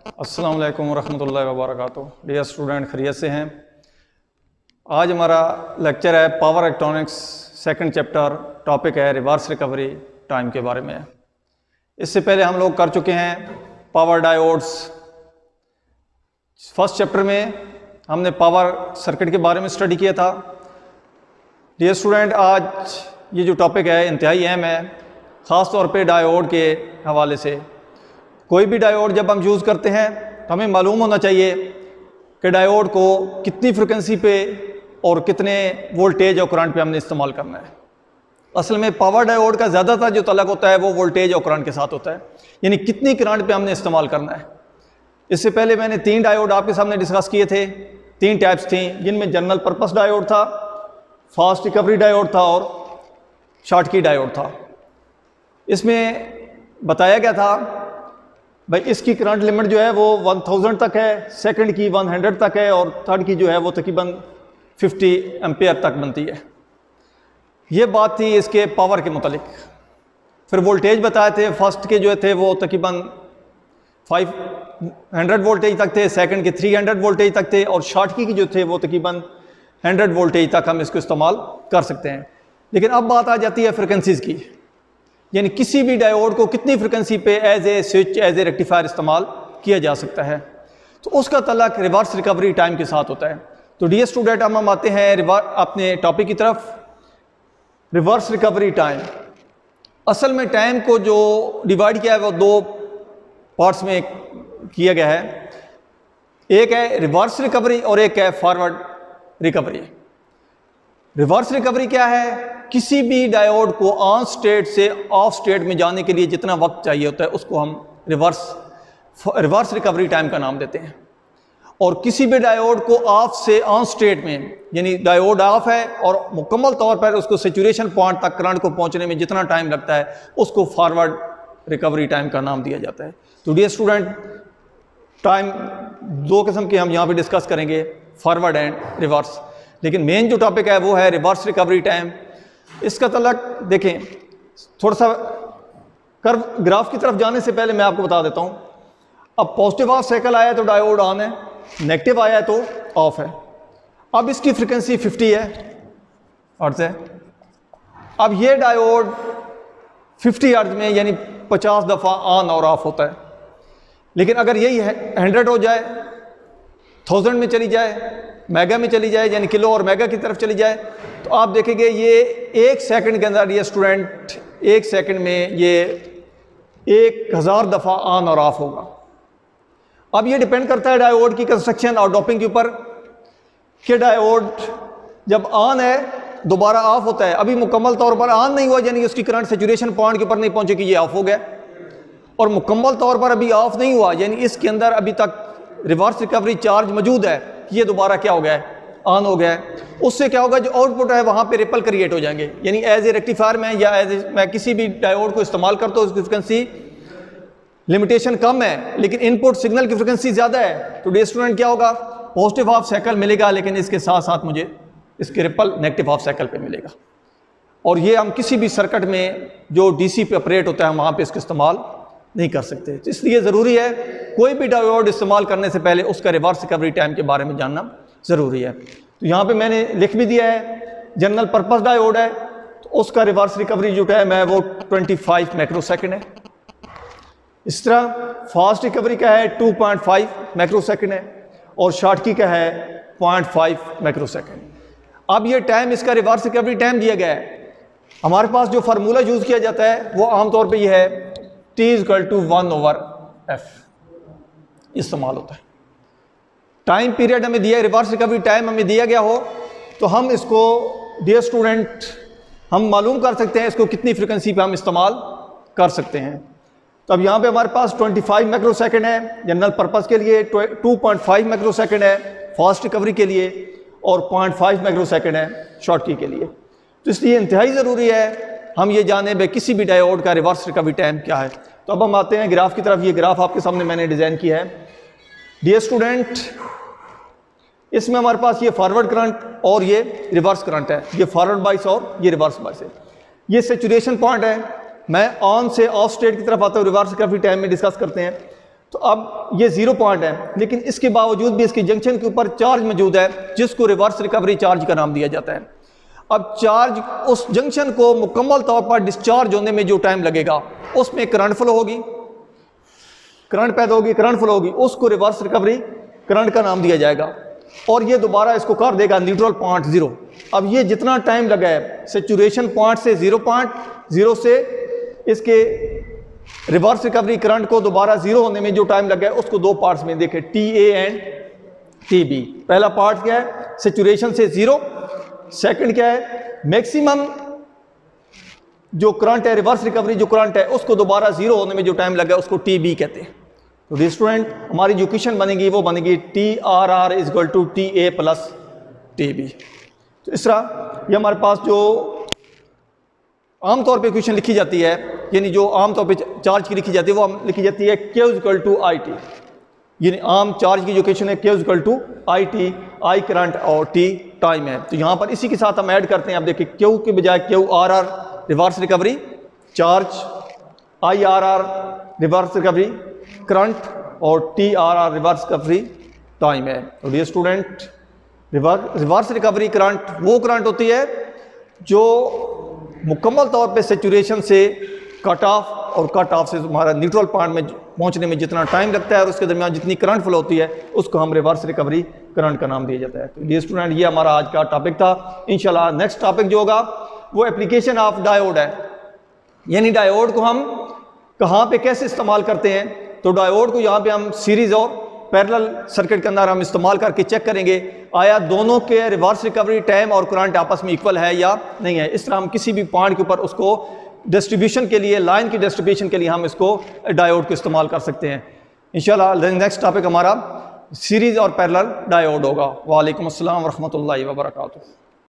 अस्सलाम वालेकुम रहमतुल्लाहि व बरकातुहू। डियर स्टूडेंट, खैरियत से हैं। आज हमारा लेक्चर है power electronics, second chapter. Topic है रिवर्स रिकवरी टाइम के बारे में। इससे पहले हम लोग कर चुके हैं पावर डायोड्स। फर्स्ट चैप्टर में हमने पावर सर्किट के बारे में स्टडी किया था। डियर स्टूडेंट, आज ये जो टॉपिक है इंतहाई अहम है, ख़ास तौर पे डायोड के हवाले से। कोई भी डायोड जब हम यूज़ करते हैं तो हमें मालूम होना चाहिए कि डायोड को कितनी फ्रिक्वेंसी पे और कितने वोल्टेज और करंट पे हमने इस्तेमाल करना है। असल में पावर डायोड का ज़्यादातर जो तल्लुक़ होता है वो वोल्टेज और करंट के साथ होता है, यानी कितनी करंट पे हमने इस्तेमाल करना है। इससे पहले मैंने 3 डायोड आपके सामने डिस्कस किए थे। 3 टाइप्स थी, जिनमें जनरल पर्पस डायोड था, फास्ट रिकवरी डायोड था और शॉर्टकी डायोड था। इसमें बताया गया था भाई इसकी करंट लिमिट जो है वो 1000 तक है, सेकंड की 100 तक है और थर्ड की जो है वो तकरीबन 50 एम्पेयर तक बनती है। ये बात थी इसके पावर के मुतालिक। फिर वोल्टेज बताए थे, फर्स्ट के जो थे वो तकरीबन 500 वोल्टेज तक थे, सेकंड के 300 वोल्टेज तक थे और शॉर्टकी की जो थे वो तकरीबन 100 वोल्टेज तक हम इसको इस्तेमाल कर सकते हैं। लेकिन अब बात आ जाती है फ्रिक्वेंसीज़ की, यानी किसी भी डायोड को कितनी फ्रिक्वेंसी पे as a switch, as a rectifier इस्तेमाल किया जा सकता है। तो उसका तल्लुक़ रिवर्स रिकवरी टाइम के साथ होता है। तो डियर स्टूडेंट, हम आते हैं अपने टॉपिक की तरफ। रिवर्स रिकवरी टाइम, असल में टाइम को जो डिवाइड किया है वो 2 पार्ट्स में किया गया है। एक है रिवर्स रिकवरी और एक है फॉरवर्ड रिकवरी। रिवर्स रिकवरी क्या है? किसी भी डायोड को ऑन स्टेट से ऑफ स्टेट में जाने के लिए जितना वक्त चाहिए होता है उसको हम रिवर्स रिकवरी टाइम का नाम देते हैं। और किसी भी डायोड को ऑफ से ऑन स्टेट में, यानी डायोड ऑफ है और मुकम्मल तौर पर उसको सेचुरेशन पॉइंट तक करंट को पहुंचने में जितना टाइम लगता है उसको फॉरवर्ड रिकवरी टाइम का नाम दिया जाता है। तो डियर स्टूडेंट, टाइम 2 किस्म के हम यहाँ पे डिस्कस करेंगे, फॉरवर्ड एंड रिवर्स। लेकिन मेन जो टॉपिक है वो है रिवर्स रिकवरी टाइम। इसका तल्लुक़ देखें, थोड़ा सा कर्व ग्राफ की तरफ जाने से पहले मैं आपको बता देता हूँ। अब पॉजिटिव हाफ साइकिल आया तो डायोड ऑन है, नेगेटिव आया तो ऑफ है। अब इसकी फ्रीक्वेंसी 50 है, हर्ट्ज़ है। अब ये डायोड 50 हर्ट्ज़ में यानी 50 दफ़ा ऑन और ऑफ होता है। लेकिन अगर यही 100 हो जाए, 1000 में चली जाए, मेगा में चली जाए, यानी किलो और मेगा की तरफ चली जाए, तो आप देखेंगे ये 1 सेकंड के अंदर, ये स्टूडेंट 1 सेकंड में ये 1000 दफ़ा ऑन और ऑफ होगा। अब ये डिपेंड करता है डायोड की कंस्ट्रक्शन और डोपिंग के ऊपर कि डायोड जब ऑन है दोबारा ऑफ होता है, अभी मुकम्मल तौर पर ऑन नहीं हुआ, यानी उसकी करंट सेचुरेशन पॉइंट के ऊपर नहीं पहुंचे कि ये ऑफ हो गया, और मुकम्मल तौर पर अभी ऑफ नहीं हुआ, यानी इसके अंदर अभी तक रिवर्स रिकवरी चार्ज मौजूद है, ये दोबारा क्या हो गया है, ऑन हो गया है। उससे क्या होगा, जो आउटपुट है वहाँ पे रिपल क्रिएट हो जाएंगे, यानी एज ए रेक्टिफायर में या मैं किसी भी डायोड को इस्तेमाल करता हूँ, उसकी फ्रिक्वेंसी लिमिटेशन कम है लेकिन इनपुट सिग्नल की फ्रिक्वेंसी ज़्यादा है। तो डियर स्टूडेंट, क्या होगा, पॉजिटिव हाफ साइकिल मिलेगा, लेकिन इसके साथ साथ मुझे इसके रिपल नेगेटिव हाफ साइकिल पे मिलेगा। और ये हम किसी भी सर्किट में जो डीसी पे ऑपरेट होता है वहाँ पे इसका इस्तेमाल नहीं कर सकते। तो इसलिए ज़रूरी है कोई भी डायोड इस्तेमाल करने से पहले उसका रिवर्स रिकवरी टाइम के बारे में जानना ज़रूरी है। तो यहाँ पे मैंने लिख भी दिया है, जनरल पर्पस डायोड है तो उसका रिवर्स रिकवरी जो टाइम है वो 25 माइक्रोसेकंड है। इस तरह फास्ट रिकवरी का है 2.5 माइक्रोसेकंड है और शॉर्टकी का है 0.5 माइक्रोसेकंड। अब ये टाइम इसका रिवर्स रिकवरी टाइम दिया गया है। हमारे पास जो फार्मूला यूज़ किया जाता है वो आमतौर पर यह है T = 1/f इस्तेमाल होता है। टाइम पीरियड हमें दिया, रिवर्स रिकवरी टाइम हमें दिया गया हो तो हम इसको डियर स्टूडेंट हम मालूम कर सकते हैं इसको कितनी फ्रिक्वेंसी पे हम इस्तेमाल कर सकते हैं। तो अब यहाँ पे हमारे पास 25 माइक्रोसेकंड है जनरल पर्पस के लिए, 2.5 माइक्रोसेकंड है फास्ट रिकवरी के लिए और 0.5 माइक्रोसेकंड है शॉर्टकी के लिए। तो इसलिए इंतहाई ज़रूरी है हम ये जाने भाई किसी भी डायोड का रिवर्स रिकवरी टाइम क्या है। तो अब हम आते हैं ग्राफ की तरफ। ये ग्राफ आपके सामने मैंने डिज़ाइन किया है। डियर स्टूडेंट, इसमें हमारे पास ये फॉरवर्ड करंट और ये रिवर्स करंट है, ये फॉरवर्ड बाइस और ये रिवर्स बाइस है। ये सेचुरेशन पॉइंट है। मैं ऑन से ऑफ स्टेट की तरफ आता हूँ, रिवर्स रिकवरी टाइम में डिस्कस करते हैं। तो अब ये 0 पॉइंट है, लेकिन इसके बावजूद भी इसकी जंक्शन के ऊपर चार्ज मौजूद है जिसको रिवर्स रिकवरी चार्ज का नाम दिया जाता है। अब चार्ज उस जंक्शन को मुकम्मल तौर पर डिस्चार्ज होने में जो टाइम लगेगा उसमें करंट फ्लो होगी, करंट पैदा होगी, करंट फ्लो होगी, उसको रिवर्स रिकवरी करंट का नाम दिया जाएगा और ये दोबारा इसको कर देगा न्यूट्रल पॉइंट 0। अब ये जितना टाइम लगा है सेचुरेशन पॉइंट से 0.0 से इसके रिवर्स रिकवरी करंट को दोबारा 0 होने में जो टाइम लगा है उसको दो पार्ट्स में देखें, TA एंड TB। पहला पार्ट क्या है, सेचुरेशन से 0, सेकंड क्या है, मैक्सिमम जो करंट है, रिवर्स रिकवरी जो करंट है उसको दोबारा 0 होने में जो टाइम लगा है उसको TB कहते हैं। तो डी स्टूडेंट हमारी जो इक्वेशन बनेगी वो बनेगी TRR is equal to TA plus TB। तो इस तरह ये हमारे पास जो आमतौर पे इक्वेशन लिखी जाती है, यानी जो आमतौर पे चार्ज की लिखी जाती है वो लिखी जाती है Q is equal to IT, यानी आम चार्ज की जो इक्वेशन है Q is equal to IT, I current और T टाइम है। तो यहाँ पर इसी के साथ हम ऐड करते हैं। आप देखिए Q के बजाय QRR reverse recovery charge, IRR reverse recovery current और TRR रिवर्स रिकवरी टाइम है। तो dear student reverse recovery current वो करंट होती है जो मुकम्मल तौर पे सेचुरेशन से कट ऑफ और कट ऑफ से हमारा न्यूट्रल पॉइंट में पहुंचने में जितना टाइम लगता है और उसके दरमियान जितनी करंट फ्लो होती है उसको हम रिवर्स रिकवरी करंट का नाम दिया जाता है। तो डियर स्टूडेंट ये हमारा आज का टॉपिक था। इंशाल्लाह नेक्स्ट टॉपिक जो होगा वो एप्लीकेशन ऑफ डायोड है, यानी डायोड को हम कहाँ पे कैसे इस्तेमाल करते हैं। तो डायोड को यहाँ पे हम सीरीज और पैरेलल सर्किट के अंदर हम इस्तेमाल करके चेक करेंगे आया दोनों के रिवर्स रिकवरी टाइम और करंट आपस में इक्वल है या नहीं है। इस तरह हम किसी भी पॉइंट के ऊपर उसको डिस्ट्रीब्यूशन के लिए, लाइन की डिस्ट्रीब्यूशन के लिए हम इसको डायोड को इस्तेमाल कर सकते हैं। इंशाल्लाह नेक्स्ट टॉपिक हमारा सीरीज और पैरेलल डायोड होगा। वालेकुम अस्सलाम व रहमतुल्लाहि व बरकातुहू।